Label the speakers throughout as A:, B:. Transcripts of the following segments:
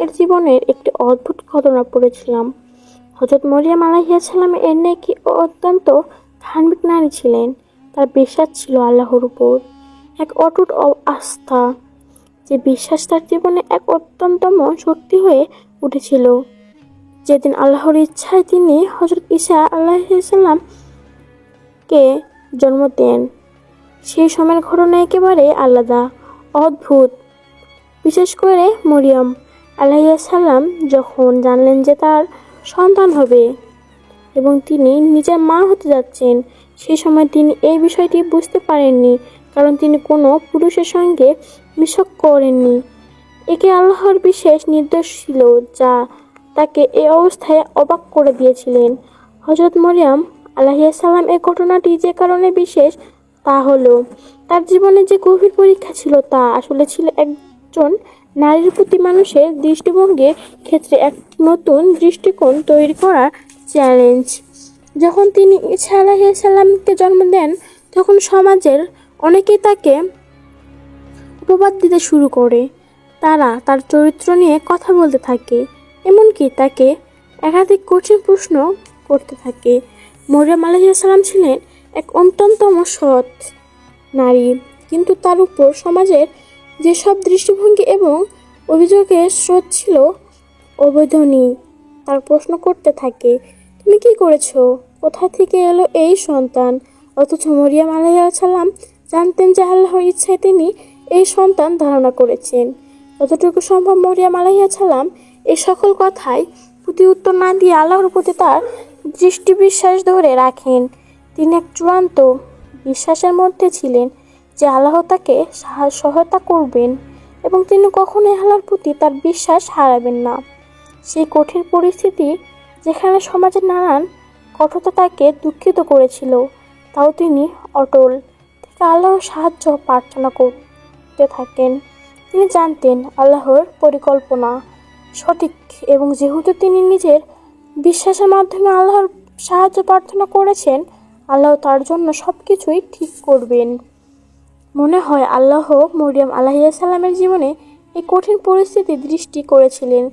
A: এর জীবনের একটি অদ্ভুত ঘটনা পড়েছিলাম। হযরত মরিয়ম আলাইহিস সালাম এর নাকি অত্যন্ত ধার্মিক নারী ছিলেন। তার বিশ্বাস ছিল আল্লাহর উপর, এক অটুট আস্থা। যে বিশ্বাস তার জীবনে এক অত্যন্তম শক্তি হয়ে উঠেছিল। যেদিন আল্লাহর ইচ্ছায় তিনি হযরত ঈসা আলাইহিস সালামকে জন্ম দেন, সেই সময়ের ঘটনা একেবারে আলাদা, অদ্ভুত। বিশেষ করে মরিয়ম আলাইহিস সালাম যখন জানলেন যে তার সন্তান হবে এবং তিনি নিজের মা হতে যাচ্ছেন, সেই সময় তিনি এই বিষয়টি বুঝতে পারেননি, কারণ তিনি কোনো পুরুষের সঙ্গে মিশক করেননি। একে আল্লাহর বিশেষ নির্দেশ ছিল যা তাকে এই অবস্থায় অবাক করে দিয়েছিলেন। হযরত মরিয়ম আলাইহিস সালাম এই ঘটনাটি যে কারণে বিশেষ, তা হলো তার জীবনে যে গভীর পরীক্ষা ছিল, তা আসলে ছিল একজন নারীর প্রতি মানুষের দৃষ্টিভঙ্গির ক্ষেত্রে এক নতুন দৃষ্টিকোণ তৈরি করার চ্যালেঞ্জ। যখন তিনি ঈসা আলাইহিস সালামকে জন্ম দেন, তখন সমাজের অনেকেই তাকে উপবাদ দিতে শুরু করে। তারা তার চরিত্র নিয়ে কথা বলতে থাকে, এমনকি তাকে একাধিক কঠিন প্রশ্ন করতে থাকে। মরিয়ম আলাইহিস সালাম ছিলেন এক অত্যন্তম সৎ নারী, কিন্তু তার উপর সমাজের যেসব দৃষ্টিভঙ্গি এবং অভিযোগের স্রোত ছিল অবৈধনীয়। তার প্রশ্ন করতে থাকে, তুমি কি করেছো? কোথা থেকে এলো এই সন্তান? অথচ মরিয়ম আলাইহিস সালাম জানতেন যে আল্লাহর ইচ্ছায় তিনি এই সন্তান ধারণা করেছেন। যতটুকু সম্ভব মরিয়ম আলাইহিস সালাম এই সকল কথায় প্রতি উত্তর না দিয়ে আল্লাহর প্রতি তার দৃষ্টি বিশ্বাস ধরে রাখেন। তিনি এক চূড়ান্ত বিশ্বাসের মধ্যে ছিলেন যে আল্লাহ তাকে সহায়তা করবেন এবং তিনি কখনোই আল্লাহর প্রতি তার বিশ্বাস হারাবেন না। সেই কঠিন পরিস্থিতি, যেখানে সমাজের নানান কঠোরতা তাকে দুঃখিত করেছিল, তাও তিনি অটল থেকে আল্লাহর সাহায্য প্রার্থনা করতে থাকেন। তিনি জানতেন আল্লাহর পরিকল্পনা সঠিক এবং যেহেতু তিনি নিজের বিশ্বাসের মাধ্যমে আল্লাহর সাহায্য প্রার্থনা করেছেন, আল্লাহ তার জন্য সবকিছুই ঠিক করবেন। মনে হয় আল্লাহ মরিয়ম আলাইহিস সালামের জীবনে এই কঠিন পরিস্থিতি দৃষ্টি করেছিলেন,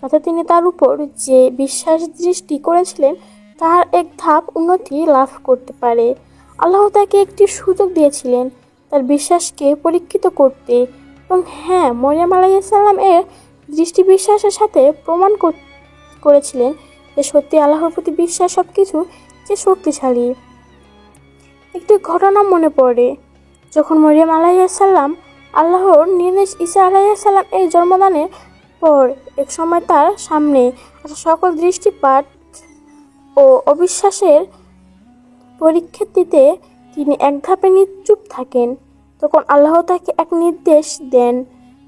A: যাতে তিনি তার উপর যে বিশ্বাস দৃষ্টি করেছিলেন তার এক ধাপ উন্নতি লাভ করতে পারে। আল্লাহ তাকে একটি সুযোগ দিয়েছিলেন তার বিশ্বাসকে পরীক্ষিত করতে, এবং হ্যাঁ, মরিয়ম আলাইহিস সালাম এর দৃষ্টি বিশ্বাসের সাথে প্রমাণ করেছিলেন যে সত্যি আল্লাহর প্রতি বিশ্বাস সবকিছু যে শক্তিশালী। একটি ঘটনা মনে পড়ে, যখন মরিয়ম আলাইহিস সালাম আল্লাহর নির্দেশ ঈসা আলাইহিস সালাম এর জন্মদানের পর এক সময় তার সামনে আসা সকল দৃষ্টিপাত ও অবিশ্বাসের পরীক্ষা দিতে তিনি এক ধাপে নিশ্চুপ থাকেন। তখন আল্লাহ তাকে এক নির্দেশ দেন।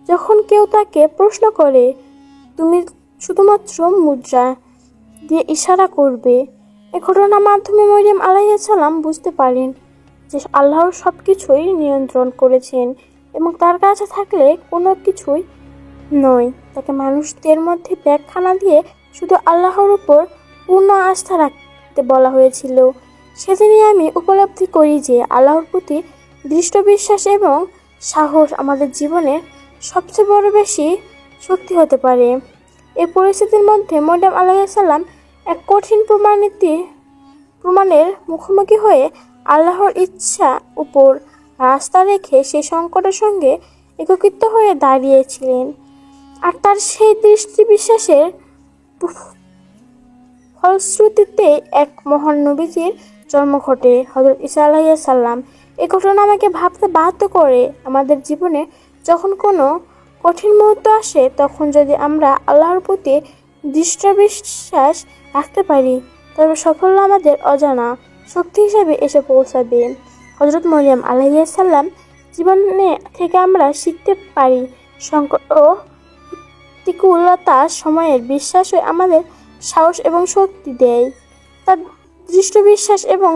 A: যখন কেউ তাকে প্রশ্ন করে, তুমি শুধুমাত্র মুদ্রা দিয়ে ইশারা করবে। এই ঘটনার মাধ্যমে মরিয়ম আলাইহিস সালাম বুঝতে পারেন যে আল্লাহ সবকিছুই নিয়ন্ত্রণ করেছেন এবং তার কাছে থাকলে কোনো কিছুই নয়। তাকে মানুষদের মধ্যে ব্যাখ্যা না দিয়ে শুধু আল্লাহর উপর পূর্ণ আস্থা রাখতে বলা হয়েছিল। সেদিনই আমি উপলব্ধি করি যে আল্লাহর প্রতি দৃঢ় বিশ্বাস এবং সাহস আমাদের জীবনের সবচেয়ে বড় বেশি শক্তি হতে পারে। এই পরিস্থিতির মধ্যে মরিয়ম আলাইহিস সালাম এক কঠিন প্রমাণের মুখোমুখি হয়ে আল্লাহর ইচ্ছা উপর আস্থা রেখে সেই সংকটের সঙ্গে একত্রিত হয়ে দাঁড়িয়েছিলেন। আর তার সেই দৃষ্টি বিশ্বাসের ফলশ্রুতিতে এক মহান নবীজির জন্ম ঘটে, হযরত ঈসা আলাইহিস সালাম। এই ঘটনা আমাকে ভাবতে বাধ্য করে, আমাদের জীবনে যখন কোনো কঠিন মুহূর্ত আসে, তখন যদি আমরা আল্লাহর প্রতি দৃঢ় বিশ্বাস রাখতে পারি, তবে সাফল্য আমাদের অজানা শক্তি হিসেবে এসে পৌঁছাবে। হযরত মরিয়ম আলাইহিস সালাম জীবনে থেকে আমরা শিখতে পারি, সংকট ও প্রতিকূলতার সময়ের বিশ্বাসই আমাদের সাহস এবং শক্তি দেয়। তার দৃঢ় বিশ্বাস এবং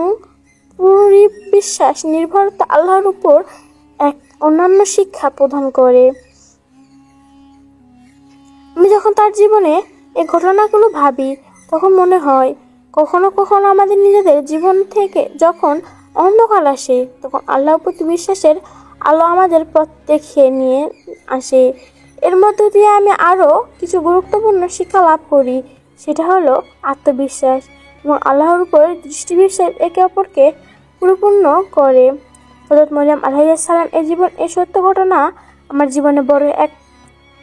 A: পরিবিশ্বাস নির্ভরতা আল্লাহর উপর এক অনন্য শিক্ষা প্রদান করে। আমি যখন তার জীবনে এই ঘটনাগুলো ভাবি, তখন মনে হয় কখনো কখনো আমাদের নিজেদের জীবন থেকে যখন অন্ধকার আসে, তখন আল্লাহর প্রতি বিশ্বাসের আলো আমাদের পথ দেখিয়ে নিয়ে আসে। এর মধ্য দিয়ে আমি আরও কিছু গুরুত্বপূর্ণ শিক্ষা লাভ করি, সেটা হলো আত্মবিশ্বাস এবং আল্লাহর উপর দৃষ্টি বিশ্বাস একে অপরকে পরিপূর্ণ করে। হযরত মরিয়ম আলাইহিস সালাম এর জীবন এই সত্য ঘটনা আমার জীবনে বড় এক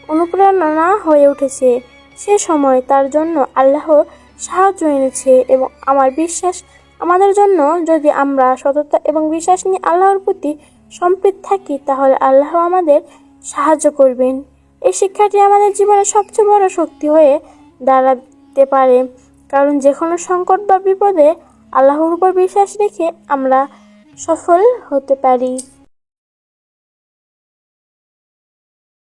A: অনুপ্রেরণা হয়ে উঠেছে। সে সময় তার জন্য আল্লাহ সাহায্য এনেছে এবং আমার বিশ্বাস আমাদের জন্য, যদি আমরা সততা এবং বিশ্বাস নিয়ে আল্লাহর প্রতি সম্পৃক্ত থাকি তাহলে আল্লাহ আমাদের সাহায্য করবেন। এই শিক্ষাটি আমাদের জীবনে সবচেয়ে বড় শক্তি হয়ে দাঁড়াতে পারে, কারণ যে কোনো সংকট বা বিপদে আল্লাহর উপর বিশ্বাস রেখে আমরা সফল হতে পারি।